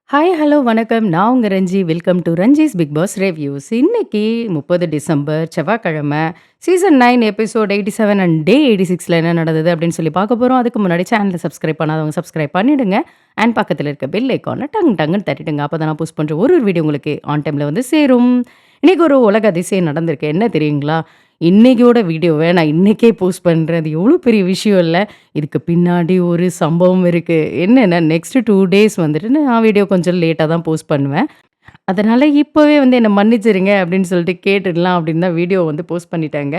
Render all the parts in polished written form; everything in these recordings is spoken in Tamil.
ஹாய், ஹலோ, வணக்கம். நான் உங்க Ranji. Welcome to Ranji's Bigg Boss reviews. இன்னைக்கு 30 டிசம்பர் செவ்வாய்க்கிழமை சீசன் 9 எபிசோட் 87 அண்ட் டே 86ல என்ன நடந்தது அப்படின்னு சொல்லி பார்க்க போறோம். அதுக்கு முன்னாடி சேனலை சப்ஸ்கிரைப் பண்ணாதவங்க சப்ஸ்கிரைப் பண்ணிடுங்க. அண்ட் பக்கத்துல இருக்க பெல் ஐக்கான டங்குன்னு தட்டிடுங்க. அப்பதான் நான் போஸ்ட் பண்ற ஒரு வீடியோ உங்களுக்கு ஆன் டைம்ல வந்து சேரும். இன்னைக்கு ஒரு உலக அதிசயம் நடந்திருக்கு. என்ன தெரியுங்களா? இன்னைக்கியோட வீடியோவ நான் இன்னைக்கே போஸ்ட் பண்றேன். அது எவ்வளோ பெரிய விஷயம் இல்ல? இதுக்கு பின்னாடி ஒரு சம்பவம் இருக்கு. என்னன்னா, நெக்ஸ்ட் 2 டேஸ் வந்துட்டு நான் வீடியோ கொஞ்சம் லேட்டா தான் போஸ்ட் பண்ணுவேன். அதனால இப்பவே வந்து என்ன மன்னிச்சிருங்க அப்படின்னு சொல்லிட்டு கேட்டுடலாம் அப்படின்னு தான் வீடியோ வந்து போஸ்ட் பண்ணிட்டேங்க.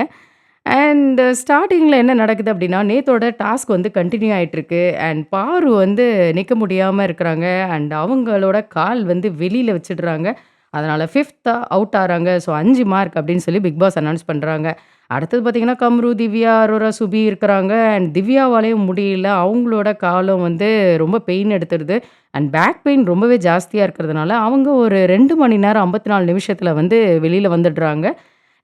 அண்ட் ஸ்டார்ட்டிங்ல என்ன நடக்குது அப்படின்னா, நேத்தோட டாஸ்க் வந்து கன்டின்யூ ஆயிட்டுருக்கு. அண்ட் பாரு வந்து நிக்க முடியாம இருக்கிறாங்க. அண்ட் அவங்களோட கால் வந்து வெளியில வச்சுடுறாங்க. அதனால 5த்தா அவுட் ஆறாங்க. ஸோ 5 மார்க் அப்படின்னு சொல்லி பிக் பாஸ் அனவுன்ஸ் பண்றாங்க. அடுத்தது பார்த்தீங்கன்னா, கம்ரு, திவ்யா, அரோரா, சுபி இருக்கிறாங்க. அண்ட் திவ்யாவாலயும் முடியல. அவங்களோட காலும் வந்து ரொம்ப பெயின் எடுத்துருது. அண்ட் பேக் பெயின் ரொம்பவே ஜாஸ்தியா இருக்கிறதுனால, அவங்க ஒரு 2 மணி நேரம் 54 நிமிஷத்துல வந்து வெளியில வந்துடுறாங்க.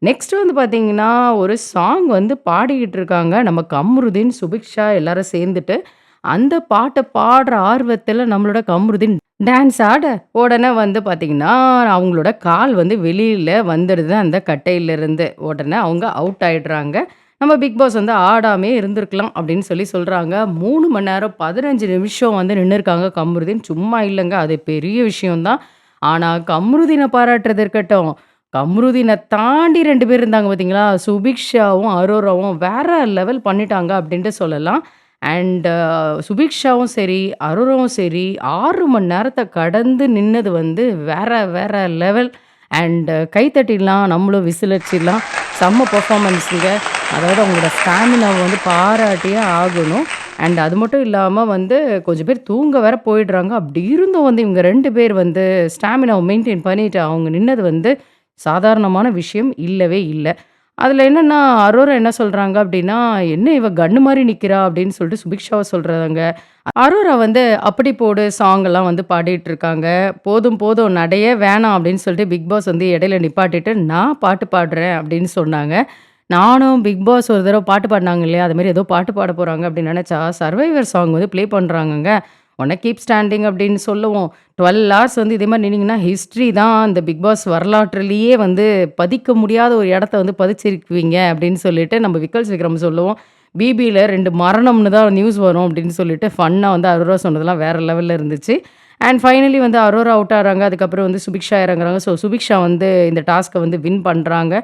நெக்ஸ்ட் வந்து பார்த்தீங்கன்னா, ஒரு சாங் வந்து பாடிக்கிட்டு இருக்காங்க. நம்ம கம்ருதீன், சுபிக்ஷா எல்லாரும் சேர்ந்துட்டு. அந்த பாட்ட பாடுற ஆர்வத்துல நம்மளோட கம்ருதீன் டான்ஸ் ஆட, உடனே வந்து பார்த்தீங்கன்னா, அவங்களோட கால் வந்து வெளியில வந்துடுது அந்த கட்டையிலிருந்து. உடனே அவங்க அவுட் ஆயிடுறாங்க. நம்ம பிக் பாஸ் வந்து ஆடாமயே இருந்திருக்கலாம் அப்படின்னு சொல்லி சொல்றாங்க. 3 மணி நேரம் 15 நிமிஷம் வந்து நின்னுருக்காங்க கம்ருதீன். சும்மா இல்லங்க. அது பெரிய விஷயம் தான். ஆனா கம்ருதீன பாராட்டுறது இருக்கட்டும். கம்ருதீன தாண்டி 2 பேர் இருந்தாங்க பார்த்தீங்களா? சுபிக்ஷாவும், அரோராவும் வேற லெவல் பண்ணிட்டாங்க அப்படின்ட்டு சொல்லலாம். அண்ட் சுபிக்ஷாவும் சரி, அரோராவும் சரி 6 மணி நேரத்த கடந்து நின்னது வந்து வேற வேற லெவல். அண்ட் கைத்தட்டிடலாம், நம்மளும் விசில் அடிச்சிடலாம். செம்ம பெர்ஃபார்மன்ஸுங்க. அதாவது அவங்களோட ஸ்டாமினாவ வந்து பாராட்டியே ஆகணும். அண்ட் அது மட்டும் இல்லாம வந்து கொஞ்சம் பேர் தூங்க வேற போயிடுறாங்க. அப்படி இருந்தும் வந்து இவங்க 2 பேர் வந்து ஸ்டாமினாவ மெயின்டெயின் பண்ணிட்டு அவங்க நின்னது வந்து சாதாரணமான விஷயம் இல்லவே இல்ல. அதுல என்னன்னா, அரோரா என்ன சொல்றாங்க அப்டின்னா, "என்ன இவ கன்னு மாரி நிக்கிறா" அப்டின்னு சொல்லிட்டு சுபிக்ஷாவ சொல்றாங்க. அரோரா வந்து "அப்படி போடு" சாங் எல்லாம் வந்து பாடிட்டு இருக்காங்க. "போதும் போதும் நடையே வேணாம்" அப்டின்னு சொல்லிட்டு பிக் பாஸ் வந்து இடையில நிப்பாட்டிட்டு, "நான் பாட்டு பாடுறேன்" அப்டின்னு சொன்னாங்க. நானும் பிக் பாஸ் ஒரு தடவ பாட்டு பாடுனாங்க இல்லையா? அது மாரி ஏதோ பாட்டு பாட போறாங்க அப்டின்னு நெனச்சா, சர்வைவர் சாங் வந்து ப்ளே பண்றாங்கங்க. உடனே "கீப் ஸ்டாண்டிங்" அப்டின்னு சொல்லவும், 12 ஹார்ஸ் வந்து இதே மாரி நின்னீங்கன்னா, ஹிஸ்ட்ரி தான் இந்த பிக் பாஸ் வரலாற்றிலேயே வந்து பதிக்க முடியாத ஒரு இடத்த வந்து பதிச்சிருக்குவீங்க அப்படின்னு சொல்லிட்டு நம்ம விக்கல்ஸ் விக்ரம் சொல்லவும், பிபில 2 மரணம்னு தான் நியூஸ் வரும் அப்படின்னு சொல்லிட்டு ஃபன்னா வந்து அரோரா சொன்னதெல்லாம் வேற லெவல்ல இருந்துச்சு. அண்ட் ஃபைனலி வந்து அரோரா அவுட் ஆறாங்க. அதுக்கப்புறம் வந்து சுபிக்ஷா இறங்குறாங்க. ஸோ சுபிக்ஷா வந்து இந்த டாஸ்க்க வந்து வின் பண்றாங்க.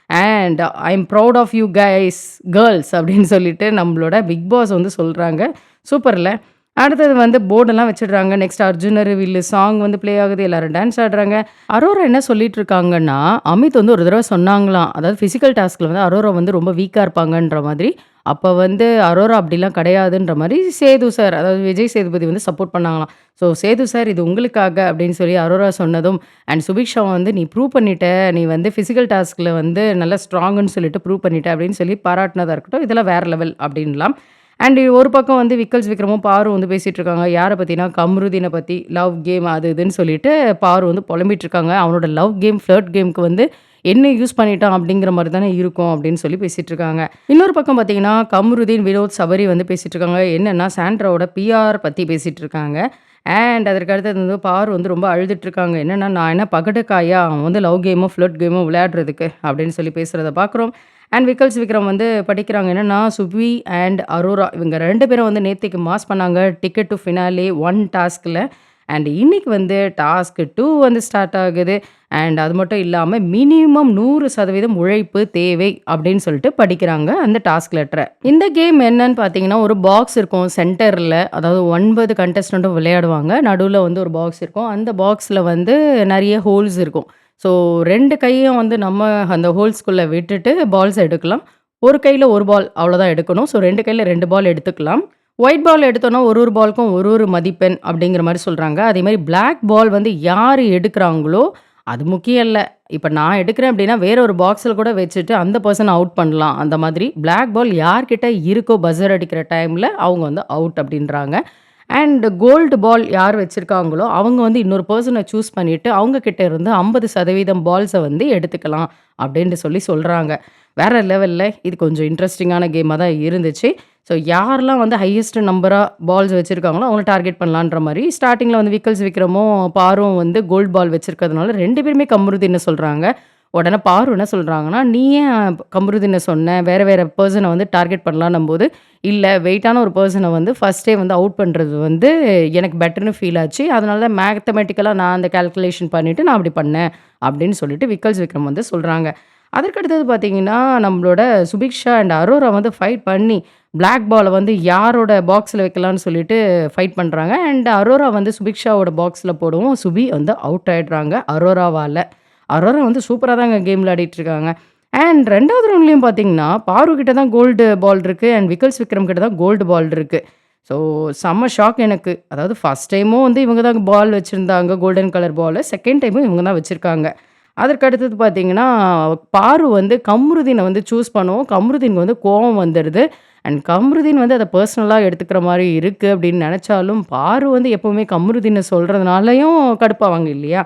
And I am proud of you guys girls அப்படின்னு சொல்லிட்டு நம்மளோட பிக் பாஸ் வந்து சொல்றாங்க. சூப்பர்ல! அடுத்தது வந்து போர்டெல்லாம் வச்சுடுறாங்க. நெக்ஸ்ட் அர்ஜுன ரிவீல் சாங் வந்து ப்ளே ஆகுது. எல்லாரும் டான்ஸ் ஆடுறாங்க. அரோரா என்ன சொல்லிட்டு இருக்காங்கன்னா, அமித் வந்து ஒரு தடவ சொன்னாங்களாம். அதாவது பிசிக்கல் டாஸ்க்ல வந்து அரோரா வந்து ரொம்ப வீக்கா இருப்பாங்கன்ற மாதிரி. அப்ப வந்து அரோரா அப்படிலாம் கிடையாதுன்ற மாரி சேது சார், அதாவது விஜய் சேதுபதி வந்து சப்போர்ட் பண்ணாங்களாம். ஸோ சேது சார் இது உங்களுக்காக அப்படின்னு சொல்லி அரோரா சொன்னதும், அண்ட் சுபிக்ஷா வந்து நீ ப்ரூவ் பண்ணிட்ட. நீ வந்து பிசிக்கல் டாஸ்க்ல வந்து நல்லா ஸ்ட்ராங்குன்னு சொல்லிட்டு ப்ரூவ் பண்ணிட்ட அப்படின்னு சொல்லி பாராட்டுனதா இருக்கட்டும். இதெல்லாம் வேற லெவல் அப்படின்லாம். அண்ட் ஒரு பக்கம் வந்து விக்கல்ஸ் விக்ரமும், பாரும் வந்து பேசிட்டு இருக்காங்க. யார பத்தினா, கம்ருதீன பத்தி. லவ் கேம் அது இதுன்னு சொல்லிட்டு பாரு வந்து புலம்பிட்டு இருக்காங்க. அவனோட லவ் கேம், ஃப்ளர்ட் கேம்க்கு வந்து என்ன யூஸ் பண்ணிட்டான் அப்படிங்கிற மாரி தானே இருக்கும் அப்படின்னு சொல்லி பேசிட்டு இருக்காங்க. இன்னொரு பக்கம் பார்த்தீங்கன்னா, கம்ருதீன், வினோத், சபரி வந்து பேசிட்டு இருக்காங்க. என்னன்னா சாண்ட்ராவோட பிஆர் பத்தி பேசிட்டு இருக்காங்க. அண்ட் அதற்கு அடுத்தது வந்து பாரு வந்து ரொம்ப அழுதுட்டு இருக்காங்க. என்னன்னா, "நான் என்ன பகடைக்காயா? அவன் வந்து லவ் கேமோ, ஃப்ளர்ட் கேமோ விளையாடுறதுக்கு" அப்படின்னு சொல்லி பேசுறத பார்க்குறோம். அண்ட் விக்கல்ஸ் விக்ரம் வந்து படிக்கிறாங்க. என்னன்னா, சுபி அண்ட் அரோரா இவங்க 2 பேரும் வந்து நேத்தைக்கு மாஸ் பண்ணாங்க. டிக்கெட் டூ ஃபினாலே 1 டாஸ்க்ல. அண்ட் இன்னைக்கு வந்து டாஸ்க் 2 வந்து ஸ்டார்ட் ஆகுது. அண்ட் அது மட்டும் இல்லாம மினிமம் 100% உழைப்பு தேவை அப்படின்னு சொல்லிட்டு படிக்கிறாங்க அந்த டாஸ்க் லெட்டர. இந்த கேம் என்னன்னு பார்த்தீங்கன்னா, ஒரு பாக்ஸ் இருக்கும் சென்டர்ல. அதாவது 9 கண்டஸ்டன்டும் விளையாடுவாங்க. நடுவுல வந்து ஒரு பாக்ஸ் இருக்கும். அந்த பாக்ஸ்ல வந்து நெறைய ஹோல்ஸ் இருக்கும். ஸோ 2 கையும் வந்து நம்ம அந்த ஹோல்ஸ்குள்ள விட்டுட்டு பால்ஸ எடுக்கலாம். ஒரு கையில 1 பால் அவ்வளோதான் எடுக்கணும். ஸோ 2 கையில 2 பால் எடுத்துக்கலாம். ஒயிட் பால் எடுத்தோம்னா ஒரு ஒரு பாலுக்கும் ஒரு ஒரு மதிப்பெண் அப்படிங்கிற மாரி சொல்றாங்க. அதேமாரி பிளாக் பால் வந்து யாரு எடுக்குறாங்களோ, அது முக்கியம் இல்ல. இப்ப நான் எடுக்கிறேன் அப்படின்னா, வேற ஒரு பாக்ஸ்ல கூட வச்சுட்டு அந்த பெர்சன அவுட் பண்ணலாம். அந்த மாதிரி பிளாக் பால் யார்கிட்ட இருக்கோ பஸர் அடிக்கிற டைம்ல அவங்க வந்து அவுட் அப்படின்றாங்க. அண்ட் கோல்டு பால் யார் வச்சிருக்காங்களோ, அவங்க வந்து இன்னொரு பெர்சன சூஸ் பண்ணிட்டு, அவங்க கிட்ட இருந்து 50% பால்ஸ வந்து எடுத்துக்கலாம், அப்டின்ட்டு சொல்லி சொல்றாங்க. வேற லெவல்ல இது கொஞ்சம் இன்ட்ரஸ்டிங்கான கேமா தான் இருந்துச்சு. ஸோ யாரெல்லாம் வந்து ஹையஸ்ட் நம்பரா பால்ஸ் வச்சிருக்காங்களோ அவங்கள டார்கெட் பண்ணலான்ற மாரி, ஸ்டார்ட்டிங்ல வந்து விக்கல்ஸ் விக்ரமும், பாரும் வந்து கோல்ட் பால் வச்சிருக்கிறதுனால 2 பேருமே கம்ருதீன சொல்றாங்க. உடனே பாரு என்ன சொல்றாங்கன்னா, "நீ ஏன் கம்ருதீன சொன்ன? வேற வேற பெர்சன வந்து டார்கெட் பண்ணலான்னும்போது, இல்ல வெயிட்டான ஒரு பெர்சன வந்து ஃபர்ஸ்ட்டே வந்து அவுட் பண்றது வந்து எனக்கு பெட்டர்ன்னு ஃபீல் ஆச்சு. அதனால தான் மேத்தமேட்டிக்கலா நான் அந்த கால்குலேஷன் பண்ணிட்டு நான் அப்படி பண்ணேன்." அப்படின்னு சொல்லிட்டு விக்கல்ஸ் விக்ரம் வந்து சொல்றாங்க. அதற்கு அடுத்தது பார்த்தீங்கன்னா, நம்மளோட சுபிக்ஷா அண்ட் அரோரா வந்து ஃபைட் பண்ணி, பிளாக் பால வந்து யாரோட பாக்ஸ்ல வைக்கலான்னு சொல்லிட்டு ஃபைட் பண்றாங்க. அண்ட் அரோரா வந்து சுபிக்ஷாவோட பாக்ஸ்ல போடவும், சுபி வந்து அவுட் ஆயிடுறாங்க அரோராவால. அரோரா வந்து சூப்பரா தாங்க கேம் விளையாடிட்டு இருக்காங்க. அண்ட் 2வது ரவுண்ட்லயும் பார்த்தீங்கன்னா, பாரு கிட்ட தான் கோல்டு பால் இருக்கு. அண்ட் விக்கல்ஸ் விக்ரம் கிட்ட தான் கோல்டு பால் இருக்கு. ஸோ செம்ம ஷாக் எனக்கு. அதாவது ஃபர்ஸ்ட் டைமும் வந்து இவங்க தான் பால் வச்சிருந்தாங்க. கோல்டன் கலர் பால. செகண்ட் டைமும் இவங்க தான் வச்சிருக்காங்க. அதற்கு அடுத்தது பார்த்தீங்கன்னா, பாரு வந்து கம்ருதீன வந்து சூஸ் பண்ணவும், கம்ருதீனுக்கு வந்து கோவம் வந்துருது. அண்ட் கம்ருதீன் வந்து அத பெர்சனலா எடுத்துக்கிற மாரி இருக்கு அப்படின்னு நெனச்சாலும், பாரு வந்து எப்பவுமே கம்ருதீன சொல்றதுனாலயும் கடுப்பாவாங்க இல்லையா?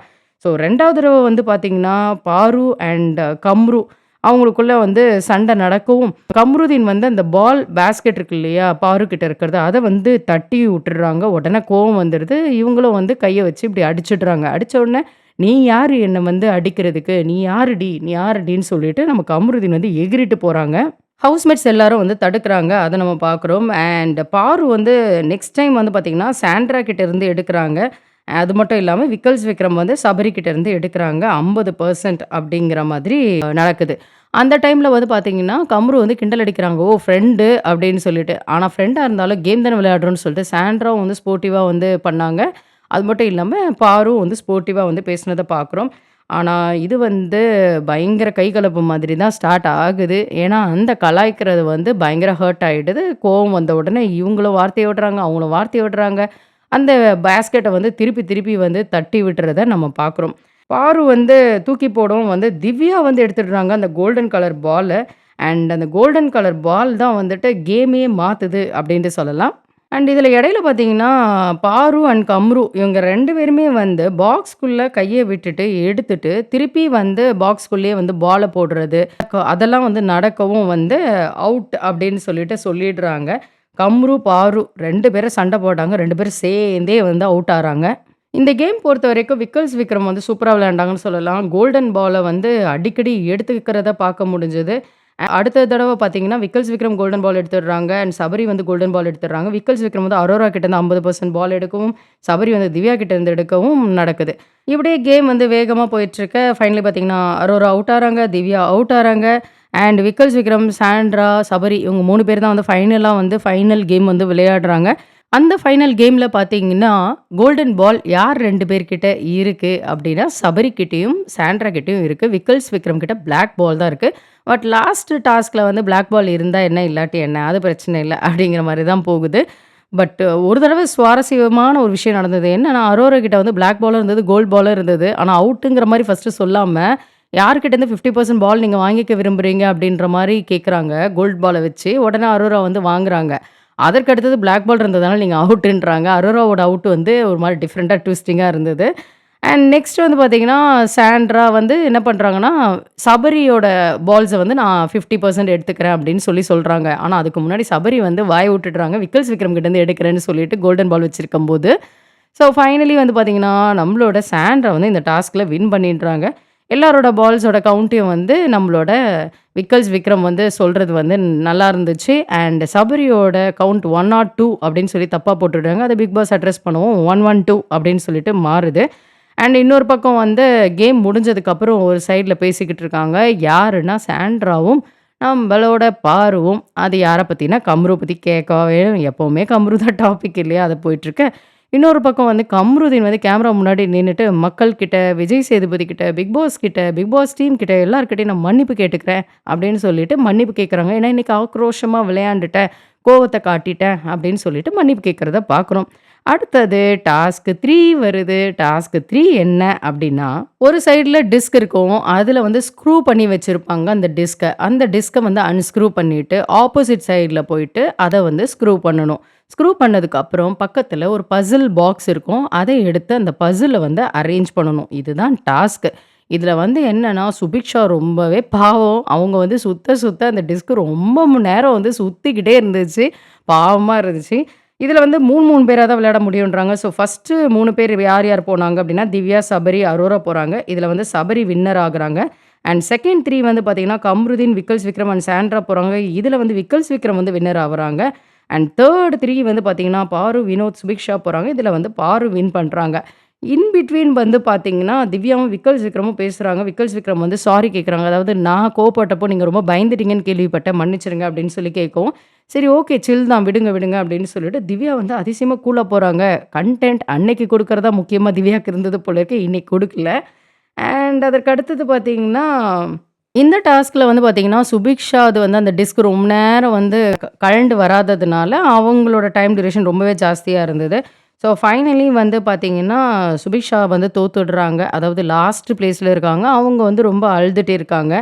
ஸோ 2வது தடவ வந்து பார்த்தீங்கன்னா, பாரு அண்ட் கம்ரு அவங்களுக்குள்ள வந்து சண்டை நடக்கவும், கம்ருதீன் வந்து அந்த பால் பேஸ்கெட் இருக்கு இல்லையா? பாரு கிட்ட இருக்கிறது, அத வந்து தட்டி விட்டுர்றாங்க. உடனே கோவம் வந்துருது. இவங்களும் வந்து கைய வச்சு இப்படி அடிச்சுடுறாங்க. அடிச்ச உடனே, "நீ யாரு என்ன வந்து அடிக்கிறதுக்கு? நீ யாருடி? நீ யாருடின்னு?" சொல்லிட்டு நம்ம கம்ருதீன் வந்து எகிறிட்டு போறாங்க. ஹவுஸ்மேட்ஸ் எல்லாரும் வந்து தடுக்குறாங்க. அத நம்ம பார்க்குறோம். அண்ட் பாரு வந்து நெக்ஸ்ட் டைம் வந்து பார்த்தீங்கன்னா, சாண்ட்ரா கிட்ட இருந்து எடுக்குறாங்க. அது மட்டும் இல்லாம விக்கல்ஸ் விக்ரம் வந்து சபரி கிட்ட இருந்து எடுக்குறாங்க. 50% அப்படிங்கிற மாதிரி நடக்குது. அந்த டைம்ல வந்து பார்த்தீங்கன்னா, கம்ரு வந்து கிண்டல் அடிக்கிறாங்க. "ஓ! ஃப்ரெண்டு" அப்படின்னு சொல்லிட்டு. ஆனா ஃப்ரெண்டா இருந்தாலும் கேம் தானே விளையாடுறோம்னு சொல்லிட்டு சாண்ட்ராவும் வந்து ஸ்போர்ட்டிவா வந்து பண்ணாங்க. அது மட்டும் இல்லாம பாரும் வந்து ஸ்போர்ட்டிவா வந்து பேசினத பார்க்குறோம். ஆனா இது வந்து பயங்கர கை கலப்பு மாதிரி தான் ஸ்டார்ட் ஆகுது. ஏன்னா, அந்த கலாய்க்கிறது வந்து பயங்கர ஹர்ட் ஆயிடுது. கோவம் வந்த உடனே இவங்களும் வார்த்தைய விடுறாங்க, அவங்களும் வார்த்தைய விடுறாங்க. அந்த பேஸ்கெட்ட வந்து திருப்பி திருப்பி வந்து தட்டி விட்டுறத நம்ம பார்க்குறோம். பாரு வந்து தூக்கி போடவும் வந்து திவ்யா வந்து எடுத்துடுறாங்க அந்த கோல்டன் கலர் பால. அண்ட் அந்த கோல்டன் கலர் பால் தான் வந்துட்டு கேமையே மாத்துது அப்டின்ட்டு சொல்லலாம். அண்ட் இதில இடையில பார்த்தீங்கன்னா, பாரு அண்ட் கம்ரு இவங்க 2 பேருமே வந்து பாக்ஸ்க்குள்ள கைய விட்டுட்டு, எடுத்துட்டு, திருப்பி வந்து பாக்ஸ்க்குள்ளேயே வந்து பால போடுறது, அதெல்லாம் வந்து நடக்கவும் வந்து அவுட் அப்படின்னு சொல்லிட்டு சொல்லிடுறாங்க. கம்ரு, பாரு 2 பேரும் சண்டை போட்டாங்க. 2 பேரும் சேர்ந்தே வந்து அவுட் ஆறாங்க. இந்த கேம் பொறுத்தவரைக்கும் விக்கல்ஸ் விக்ரம் வந்து சூப்பரா விளையாண்டாங்கன்னு சொல்லலாம். கோல்டன் பால வந்து அடிக்கடி எடுத்துக்கிறத பார்க்க முடிஞ்சது. அடுத்த தடவ பார்த்தீங்கன்னா, விக்கல்ஸ் விக்ரம் கோல்டன் பால் எடுத்துடுறாங்க. அண்ட் சபரி வந்து கோல்டன் பால் எடுத்துடுறாங்க. விக்கல்ஸ் விக்ரம் வந்து அரோரா கிட்டேருந்து 50% பால் எடுக்கவும், சபரி வந்து திவ்யா கிட்டேருந்து எடுக்கவும் நடக்குது. இப்படியே கேம் வந்து வேகமா போயிட்டுருக்க, ஃபைனலி பார்த்தீங்கன்னா, அரோரா அவுட் ஆறாங்க, திவ்யா அவுட் ஆறாங்க. அண்ட் விக்கல்ஸ் விக்ரம், சாண்ட்ரா, சபரி இவங்க 3 பேர் தான் வந்து ஃபைனலா வந்து ஃபைனல் கேம் வந்து விளையாடுறாங்க. அந்த ஃபைனல் கேம்ல பார்த்தீங்கன்னா, கோல்டன் பால் யார் 2 பேர்கிட்ட இருக்கு அப்டின்னா, சபரி கிட்டயும், சாண்ட்ரா கிட்டயும் இருக்கு. விக்கல்ஸ் விக்ரம் கிட்ட பிளாக் பால் தான் இருக்கு. பட் லாஸ்ட் டாஸ்க்ல வந்து பிளாக் பால் இருந்தா என்ன, இல்லாட்டி என்ன? அது பிரச்சனை இல்ல. அப்டிங்கிற மாரி தான் போகுது. பட் ஒரு தடவ சுவாரஸ்யமான ஒரு விஷயம் நடந்தது. என்னன்னா, அரோரா கிட்ட வந்து பிளாக் பாலும் இருந்தது, கோல்ட் பாலும் இருந்தது. ஆனா அவுட்டுங்கிற மாரி ஃபர்ஸ்ட்டு சொல்லாம, யார்கிட்டேருந்து 50% பால் நீங்க வாங்கிக்க விரும்புறீங்க? அப்டின்ற மாரி கேட்குறாங்க. கோல்ட் பால வச்சு. உடனே அரோரா வந்து வாங்குறாங்க. அதற்கு அடுத்தது பிளாக் பால் இருந்ததுனால நீங்க அவுட்டுன்றாங்க. அரோராவோட அவுட் வந்து ஒரு மாரி டிஃபரெண்ட்டா ட்விஸ்டிங்கா இருந்தது. அண்ட் நெக்ஸ்ட் வந்து பார்த்தீங்கன்னா, சாண்ட்ரா வந்து என்ன பண்றாங்கன்னா, சபரியோட பால்ஸ வந்து நான் 50% எடுத்துக்கிறேன் அப்படின்னு சொல்றாங்க. ஆனா அதுக்கு முன்னாடி சபரி வந்து வாய விட்டுடுறாங்க. விக்கல்ஸ் விக்ரம் கிட்டேருந்து எடுக்கிறேன்னு சொல்லிட்டு கோல்டன் பால் வச்சிருக்கும்போது. ஸோ ஃபைனலி வந்து பார்த்தீங்கன்னா, நம்மளோட சாண்ட்ரா வந்து இந்த டாஸ்க்ல வின் பண்ணிடுறாங்க. எல்லாரோட பால்ஸோட கவுண்ட்டையும் வந்து நம்மளோட விக்கல்ஸ் விக்ரம் வந்து சொல்றது வந்து நல்லா இருந்துச்சு. அண்ட் சபரியோட கவுண்ட் 102 அப்படின்னு சொல்லி தப்பா போட்டுடுறாங்க. அத பிக் பாஸ் அட்ரஸ் பண்ணவும் 112 அப்படின்னு சொல்லிட்டு மாறுது. அண்ட் இன்னொரு பக்கம் வந்து கேம் முடிஞ்சதுக்கப்புறம் ஒரு சைட்ல பேசிக்கிட்டு இருக்காங்க. யாருன்னா சாண்ட்ராவும், நம்மளோட பாருவும். அது யார பத்தினா, கம்ரு பத்தி கேட்கவா வேணும். எப்பவுமே கம்ரு தான் டாபிக் இல்லையா? அது போயிட்டுருக்கு. இன்னொரு பக்கம் வந்து கம்ருதீன் வந்து கேமரா முன்னாடி நின்னுட்டு மக்கள் கிட்ட, விஜய் சேதுபதி கிட்ட, பிக் பாஸ் கிட்ட, பிக் பாஸ் டீம் கிட்ட எல்லார்கிட்டயும் நான் மன்னிப்பு கேட்டுக்கிறேன் அப்படின்னு சொல்லிட்டு மன்னிப்பு கேட்குறாங்க. ஏன்னா இன்னைக்கு ஆக்ரோஷமா விளையாண்டுட்டேன், கோவத்த காட்டிட்டேன் அப்படின்னு சொல்லிட்டு மன்னிப்பு கேட்கிறத பார்க்குறோம். அடுத்தது டாஸ்க் 3 வருது. டாஸ்க் 3 என்ன அப்படின்னா, ஒரு சைடுல டிஸ்க் இருக்கும். அதுல வந்து ஸ்க்ரூ பண்ணி வச்சிருப்பாங்க அந்த டிஸ்க்க. அந்த டிஸ்க்க வந்து அன்ஸ்க்ரூ பண்ணிட்டு, ஆப்போசிட் சைடுல போயிட்டு அத வந்து ஸ்க்ரூ பண்ணணும். ஸ்க்ரூ பண்ணதுக்கு அப்புறம் பக்கத்துல ஒரு பசில் பாக்ஸ் இருக்கும். அத எடுத்து அந்த பசில வந்து அரேஞ்ச் பண்ணணும். இதுதான் டாஸ்க். இதில வந்து என்னன்னா, சுபிக்ஷா ரொம்பவே பாவம். அவங்க வந்து சுத்த சுத்த அந்த டிஸ்க் ரொம்ப நேரம் வந்து சுத்திக்கிட்டே இருந்துச்சு. பாவமா இருந்துச்சு. இதில வந்து 3 பேரா தான் விளையாட முடியுன்றாங்க. ஸோ ஃபர்ஸ்ட்டு 3 பேர் யார் யார் போனாங்க அப்டின்னா, திவ்யா, சபரி, அரோரா போறாங்க. இதில வந்து சபரி வின்னர் ஆகுறாங்க. அண்ட் செகண்ட் 3 வந்து பார்த்தீங்கன்னா, கம்ருதீன், விக்கல்ஸ் விக்ரம் அண்ட் சாண்ட்ரா போறாங்க. இதில வந்து விக்கல்ஸ் விக்ரம் வந்து வின்னர் ஆவுறாங்க. அண்ட் தேர்ட் 3 வந்து பார்த்தீங்கன்னா, பாரு, வினோத், சுபிக்ஷா போறாங்க. இதில வந்து பாரு வின் பண்றாங்க. இன் பிட்வீன் வந்து பார்த்தீங்கன்னா, திவ்யாவும் விக்கல்ஸ் விக்ரமும் பேசுறாங்க. விக்கல்ஸ் விக்ரம் வந்து சாரி கேட்குறாங்க. அதாவது நான் கோவப்பட்டப்போ நீங்க ரொம்ப பயந்துட்டீங்கன்னு கேள்விப்பட்டேன். மன்னிச்சிடுங்க அப்படின்னு சொல்லி கேட்கவும், சரி ஓகே சில் தான் விடுங்க, விடுங்க அப்படின்னு சொல்லிட்டு திவ்யா வந்து அதிசயமா கூலா போறாங்க. கன்டென்ட் அன்னைக்கு குடுக்கறதா முக்கியமா திவ்யாக்கு இருந்தது போல இருக்கு. இன்னைக்கு குடுக்கல. அண்ட் அதற்கு அடுத்தது பார்த்தீங்கன்னா, இந்த டாஸ்க்ல வந்து பார்த்தீங்கன்னா, சுபிக்ஷா அது வந்து அந்த டிஸ்க் ரொம்ப நேரம் வந்து கழண்டு வராததுனால, அவங்களோட டைம் டியூரேஷன் ரொம்பவே ஜாஸ்தியா இருந்தது. ஸோ ஃபைனலி வந்து பார்த்தீங்கன்னா, சுபிக்ஷா வந்து தோத்துடுறாங்க. அதாவது லாஸ்ட் பிளேஸ்ல இருக்காங்க. அவங்க வந்து ரொம்ப அழுதுட்டே இருக்காங்க.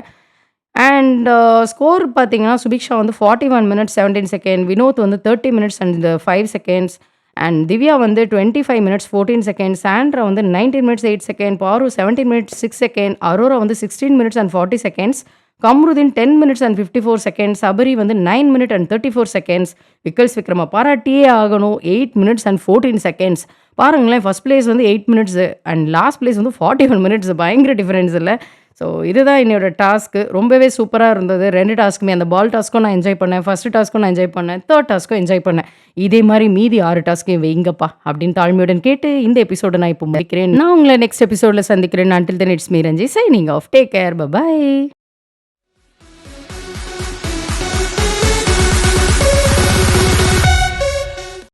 அண்ட் ஸ்கோர் பார்த்தீங்கன்னா, சுபிக்ஷா வந்து 41 மினிட்ஸ் 17 செகண்ட், வினோத் வந்து 30 minutes and 5 seconds, and Divya வந்து 25 மினிட்ஸ் 14 செகண்ட், சாண்ட்ரா வந்து 19 மினிட்ஸ் 8 செகண்ட், பாரு 17 மினிட்ஸ் 6 செகண்ட், அரோரா வந்து 16 minutes and 40 seconds, Kamrudeen 10 minutes and 54 seconds, Sabari வந்து 9 minute and 34 seconds, Vikkals Vikrama பாராட்டியே ஆகணும். 8 மினிட்ஸ் அண்ட் 14 செகண்ட்ஸ். பாருங்களேன், ஃபர்ஸ்ட் பிளேஸ் வந்து 8 மினிட்ஸ் அண்ட் லாஸ்ட் பிளேஸ் வந்து 41 மினிட்ஸ். பயங்கர டிஃபரன்ஸ் இல்ல. ஸோ இதுதான் என்னோட டாஸ்க்கு. ரொம்பவே சூப்பரா இருந்தது. 2 டாஸ்க்குமே அந்த பால் டாஸ்க்கும் நான் என்ஜாய் பண்ணேன். ஃபர்ஸ்ட் டாஸ்க்கும் நான் என்ஜாய் பண்ணேன். 3 டாஸ்க்கும் என்ஜாய் பண்ணேன். இதே மாரி மீதி 6 டாஸ்க்கையும் வைங்கப்பா அப்படின்னு தாழ்மையுடன் கேட்டு இந்த எபிசோட நான் இப்போ முடிக்கிறேன். நான் உங்கள நெக்ஸ்ட் எபிசோட்ல சந்திக்கிறேன். Until then it's me Ranji signing off. Take care. By.